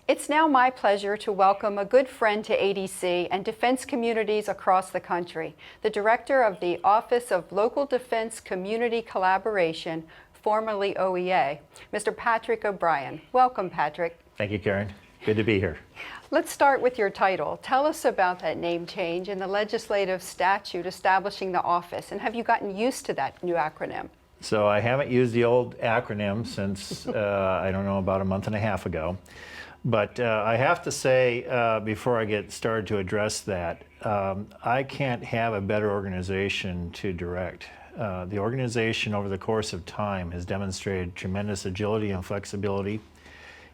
It's now my pleasure to welcome a good friend to ADC and defense communities across the country, the Director of the Office of Local Defense Community Collaboration, formerly OEA, Mr. Patrick O'Brien. Welcome, Patrick. Thank you, Karen. Good to be here. Let's start with your title. Tell us about that name change and the legislative statute establishing the office, and have you gotten used to that new acronym? So I haven't used the old acronym since, I don't know, about a month and a half ago. But I have to say, before I get started to address that, I can't have a better organization to direct. The organization over the course of time has demonstrated tremendous agility and flexibility.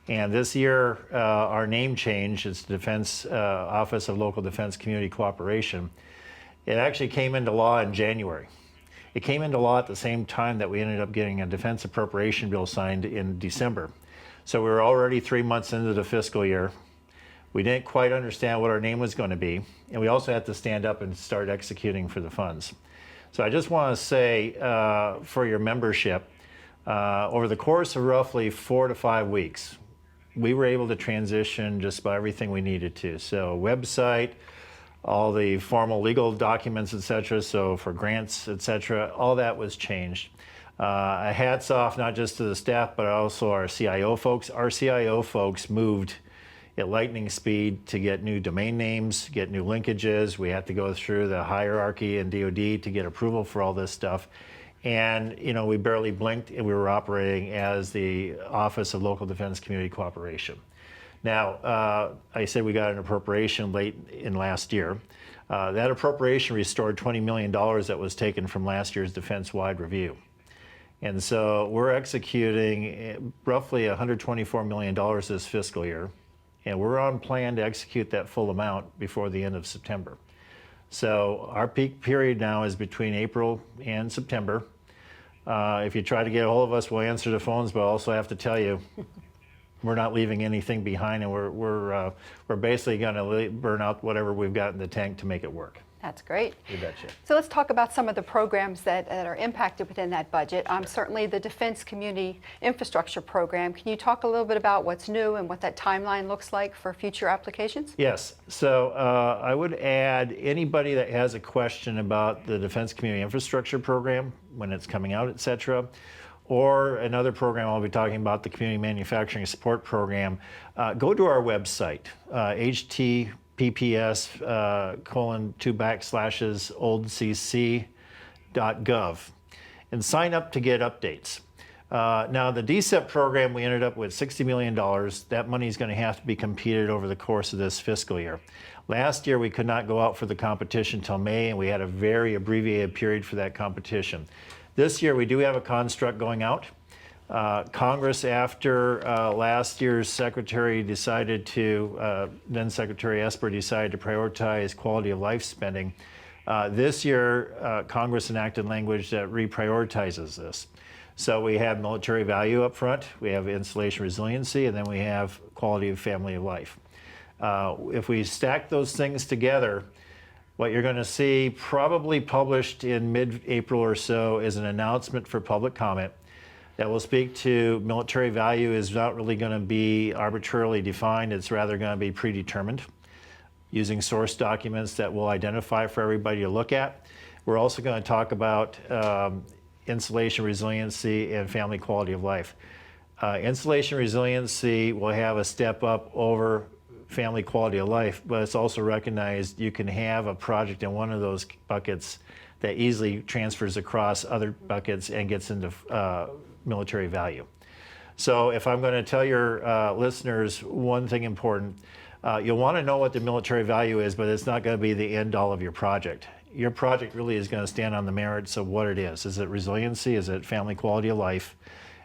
And this year, our name change is the Defense Office of Local Defense Community Cooperation. It actually came into law in January. It came into law at the same time that we ended up getting a defense appropriation bill signed in December. So we were already 3 months into the fiscal year. We didn't quite understand what our name was going to be, and we also had to stand up and start executing for the funds. So I just want to say for your membership, over the course of roughly 4 to 5 weeks, we were able to transition just about everything we needed to. So website, all the formal legal documents, etc. So for grants, etc., all that was changed. Hats off not just to the staff, but also our CIO folks. Our CIO folks moved at lightning speed to get new domain names, get new linkages. We had to go through the hierarchy in DoD to get approval for all this stuff. And, you know, we barely blinked and we were operating as the Office of Local Defense Community Cooperation. Now, I said we got an appropriation late in last year. That appropriation restored $20 million that was taken from last year's defense-wide review. And so we're executing roughly $124 million this fiscal year, and we're on plan to execute that full amount before the end of September. So our peak period now is between April and September. If you try to get a hold of us, we'll answer the phones, but I also have to tell you, we're not leaving anything behind, and we're basically going to burn out whatever we've got in the tank to make it work. That's great. You betcha. So let's talk about some of the programs that are impacted within that budget. Certainly the Defense Community Infrastructure Program. Can you talk a little bit about what's new and what that timeline looks like for future applications? Yes. So I would add anybody that has a question about the Defense Community Infrastructure Program, when it's coming out, et cetera, or another program I'll be talking about, the Community Manufacturing Support Program, go to our website, https://oldcc.gov, and sign up to get updates. Now, the DCIP program, we ended up with $60 million. That money is going to have to be competed over the course of this fiscal year. Last year, we could not go out for the competition till May, and we had a very abbreviated period for that competition. This year, we do have a construct going out. Congress, after last year's secretary decided to, then Secretary Esper decided to prioritize quality of life spending. This year, Congress enacted language that reprioritizes this. So we have military value up front, we have installation resiliency, and then we have quality of family of life. If we stack those things together, what you're going to see probably published in mid-April or so is an announcement for public comment that will speak to military value is not really going to be arbitrarily defined. It's rather going to be predetermined using source documents that we'll identify for everybody to look at. We're also going to talk about installation resiliency and family quality of life. Installation resiliency will have a step up over family quality of life, but it's also recognized you can have a project in one of those buckets that easily transfers across other buckets and gets into military value. So if I'm going to tell your listeners one thing important, you'll want to know what the military value is, but it's not going to be the end all of your project. Your project really is going to stand on the merits of what it is. Is it resiliency? Is it family quality of life?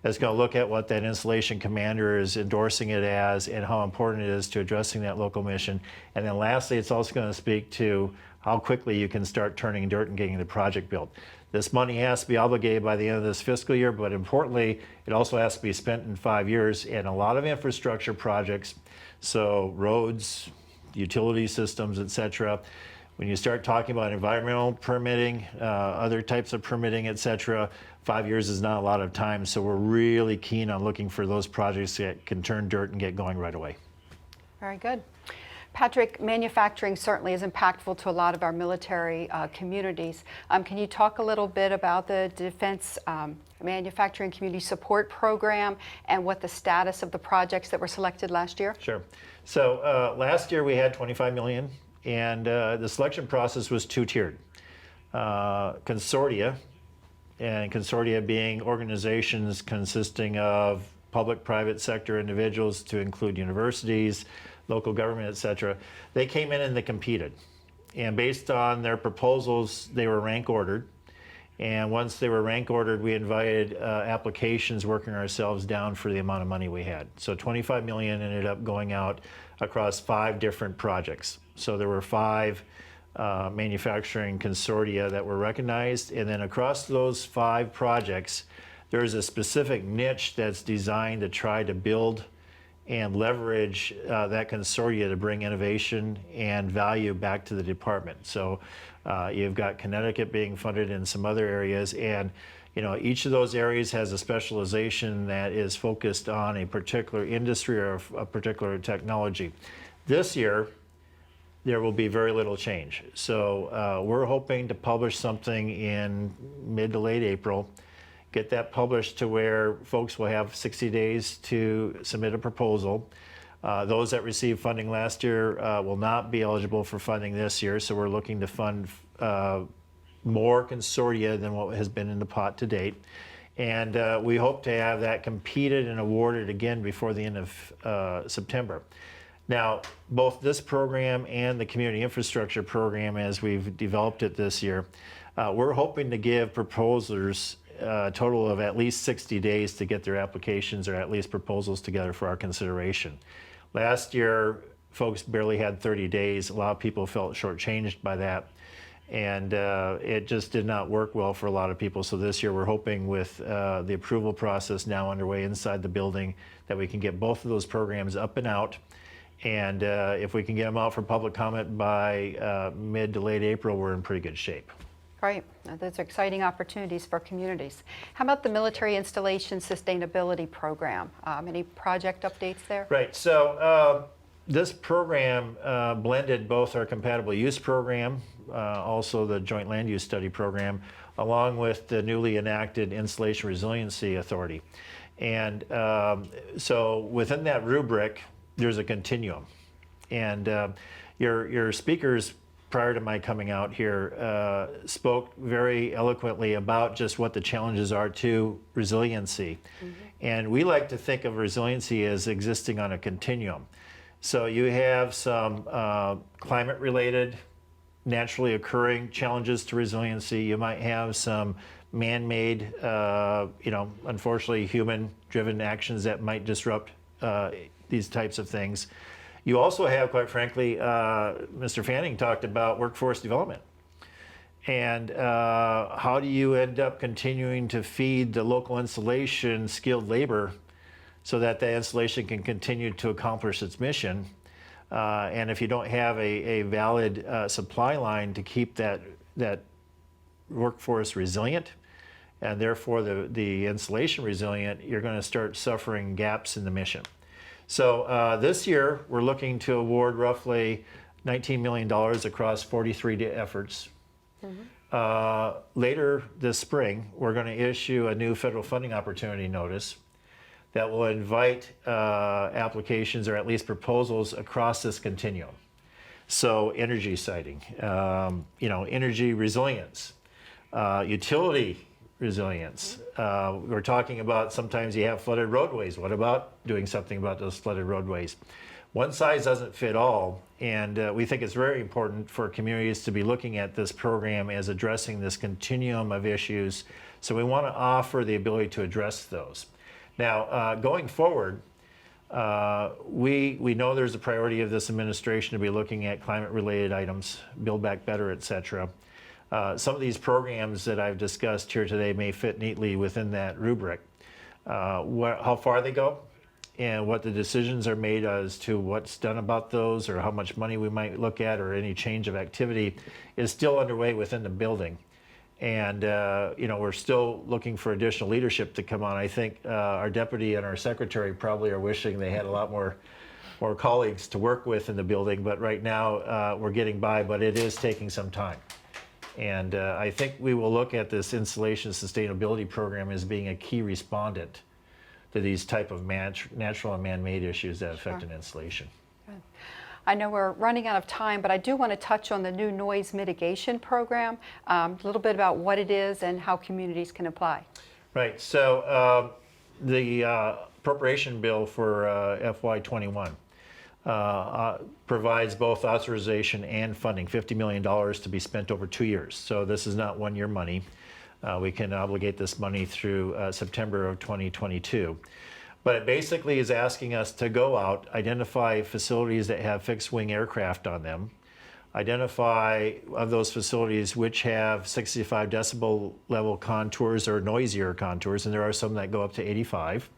It's going to look at what that installation commander is endorsing it as and how important it is to addressing that local mission. And then lastly, it's also going to speak to how quickly you can start turning dirt and getting the project built. This money has to be obligated by the end of this fiscal year, but importantly, it also has to be spent in 5 years. And a lot of infrastructure projects, so roads, utility systems, et cetera, when you start talking about environmental permitting, other types of permitting, et cetera, 5 years is not a lot of time. So we're really keen on looking for those projects that can turn dirt and get going right away. Very good. Patrick, manufacturing certainly is impactful to a lot of our military communities. Can you talk a little bit about the Defense Manufacturing Community Support Program and what the status of the projects that were selected last year? Sure. So last year we had 25 million, and the selection process was two-tiered. Consortia, and consortia being organizations consisting of public, private sector individuals to include universities, local government, et cetera. They came in and they competed. And based on their proposals, they were rank ordered. And once they were rank ordered, we invited applications working ourselves down for the amount of money we had. So 25 million ended up going out across 5 different projects. So there were 5 manufacturing consortia that were recognized. And then across those 5 projects, there's a specific niche that's designed to try to build and leverage that consortia to bring innovation and value back to the department. So you've got Connecticut being funded in some other areas, and each of those areas has a specialization that is focused on a particular industry or a particular technology. This year, there will be very little change. So we're hoping to publish something in mid to late April, get that published to where folks will have 60 days to submit a proposal. Those that received funding last year will not be eligible for funding this year, so we're looking to fund more consortia than what has been in the pot to date. And we hope to have that competed and awarded again before the end of September. Now, both this program and the Community Infrastructure Program, as we've developed it this year, we're hoping to give proposers a total of at least 60 days to get their applications or at least proposals together for our consideration. Last year, folks barely had 30 days. A lot of people felt shortchanged by that, and it just did not work well for a lot of people. So this year we're hoping with the approval process now underway inside the building that we can get both of those programs up and out. And if we can get them out for public comment by mid to late April, we're in pretty good shape. Great. Those are exciting opportunities for communities. How about the Military Installation Sustainability Program? Any project updates there? Right. So this program blended both our compatible use program, also the Joint Land Use Study program, along with the newly enacted Installation Resiliency Authority. And so within that rubric, there's a continuum. And your speakers prior to my coming out here spoke very eloquently about just what the challenges are to resiliency. Mm-hmm. And we like to think of resiliency as existing on a continuum. So you have some climate-related, naturally occurring challenges to resiliency. You might have some man-made, unfortunately human-driven actions that might disrupt these types of things. You also have, quite frankly, Mr. Fanning talked about workforce development. And how do you end up continuing to feed the local installation skilled labor so that the installation can continue to accomplish its mission? And if you don't have a valid supply line to keep that workforce resilient, and therefore the installation resilient, you're going to start suffering gaps in the mission. So this year, we're looking to award roughly $19 million across 43 efforts. Mm-hmm. Later this spring, we're going to issue a new federal funding opportunity notice that will invite applications or at least proposals across this continuum. So energy siting, energy resilience, utility resilience. We're talking about sometimes you have flooded roadways. What about doing something about those flooded roadways? One size doesn't fit all, and we think it's very important for communities to be looking at this program as addressing this continuum of issues. So we want to offer the ability to address those. Now, going forward, we know there's a priority of this administration to be looking at climate-related items, Build Back Better, et cetera. Some of these programs that I've discussed here today may fit neatly within that rubric. How far they go and what the decisions are made as to what's done about those or how much money we might look at or any change of activity is still underway within the building. And we're still looking for additional leadership to come on. I think our deputy and our secretary probably are wishing they had a lot more more colleagues to work with in the building, but right now we're getting by, but it is taking some time. And I think we will look at this installation sustainability program as being a key respondent to these type of natural and man-made issues that affect an installation. Good. I know we're running out of time, but I do want to touch on the new noise mitigation program, a little bit about what it is and how communities can apply. Right, so the appropriation bill for FY21 provides both authorization and funding, $50 million to be spent over 2 years. So this is not one-year money. We can obligate this money through September of 2022. But it basically is asking us to go out, identify facilities that have fixed-wing aircraft on them, identify of those facilities which have 65 decibel level contours or noisier contours, and there are some that go up to 85.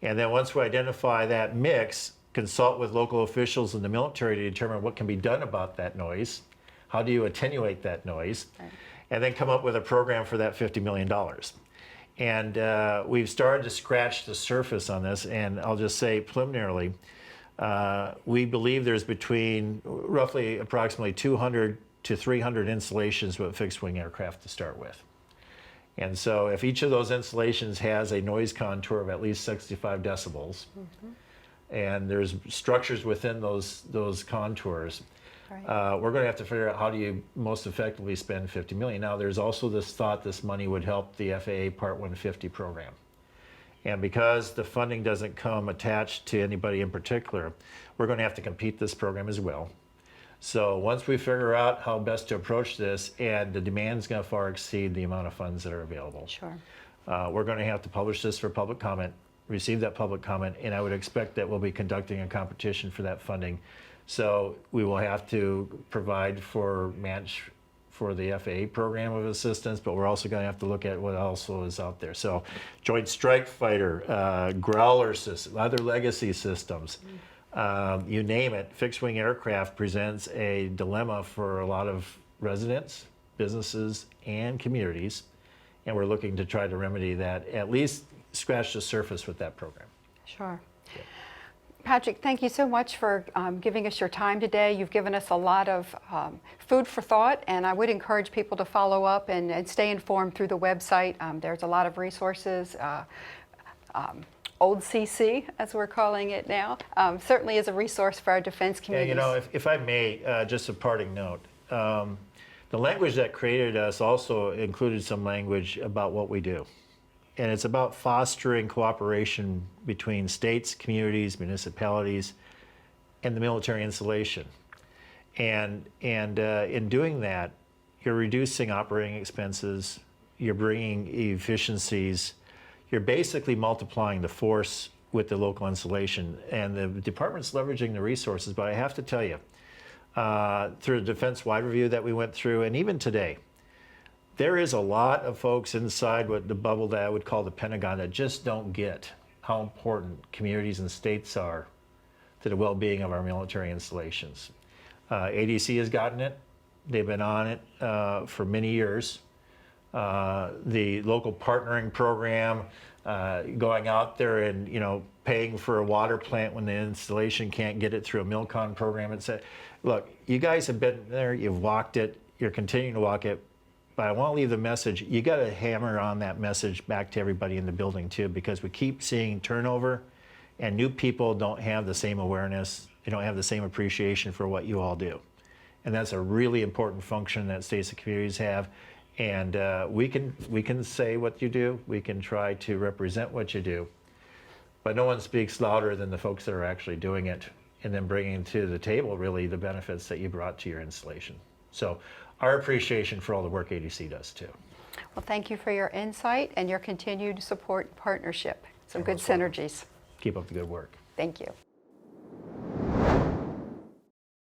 And then once we identify that mix, consult with local officials in the military to determine what can be done about that noise. How do you attenuate that noise? Right. And then come up with a program for that $50 million. And we've started to scratch the surface on this, and I'll just say preliminarily, we believe there's between roughly approximately 200 to 300 installations with fixed-wing aircraft to start with. And so if each of those installations has a noise contour of at least 65 decibels, and there's structures within those contours, right. We're going to have to figure out how do you most effectively spend $50 million. Now, there's also this thought this money would help the FAA Part 150 program. And because the funding doesn't come attached to anybody in particular, we're going to have to compete this program as well. So once we figure out how best to approach this, and the demand is going to far exceed the amount of funds that are available, sure. We're going to have to publish this for public comment, receive that public comment, and I would expect that we'll be conducting a competition for that funding. So we will have to provide for match for the FAA program of assistance, but we're also going to have to look at what also is out there. So Joint Strike Fighter, Growler system, other legacy systems, you name it, fixed-wing aircraft presents a dilemma for a lot of residents, businesses, and communities, and we're looking to try to remedy that, at least scratch the surface with that program. Sure. Yeah. Patrick, thank you so much for giving us your time today. You've given us a lot of food for thought, and I would encourage people to follow up and stay informed through the website. There's a lot of resources. Old CC, as we're calling it now, certainly is a resource for our defense communities. Yeah, you know, if I may, just a parting note, the language that created us also included some language about what we do. And it's about fostering cooperation between states, communities, municipalities, and the military installation. And in doing that, you're reducing operating expenses, you're bringing efficiencies, you're basically multiplying the force with the local installation. And the department's leveraging the resources, but I have to tell you, through the defense-wide review that we went through, and even today, there is a lot of folks inside what the bubble that I would call the Pentagon that just don't get how important communities and states are to the well-being of our military installations. ADC has gotten it. They've been on it for many years. The local partnering program, going out there and paying for a water plant when the installation can't get it through a MILCON program. It's look, you guys have been there, you've walked it, you're continuing to walk it, but I want to leave the message, you got to hammer on that message back to everybody in the building too, because we keep seeing turnover and new people don't have the same awareness, they don't have the same appreciation for what you all do. And that's a really important function that states and communities have. And we can say what you do, we can try to represent what you do, but no one speaks louder than the folks that are actually doing it and then bringing to the table really the benefits that you brought to your installation. So our appreciation for all the work ADC does too. Well, thank you for your insight and your continued support and partnership. Some good synergies. Keep up the good work. Thank you.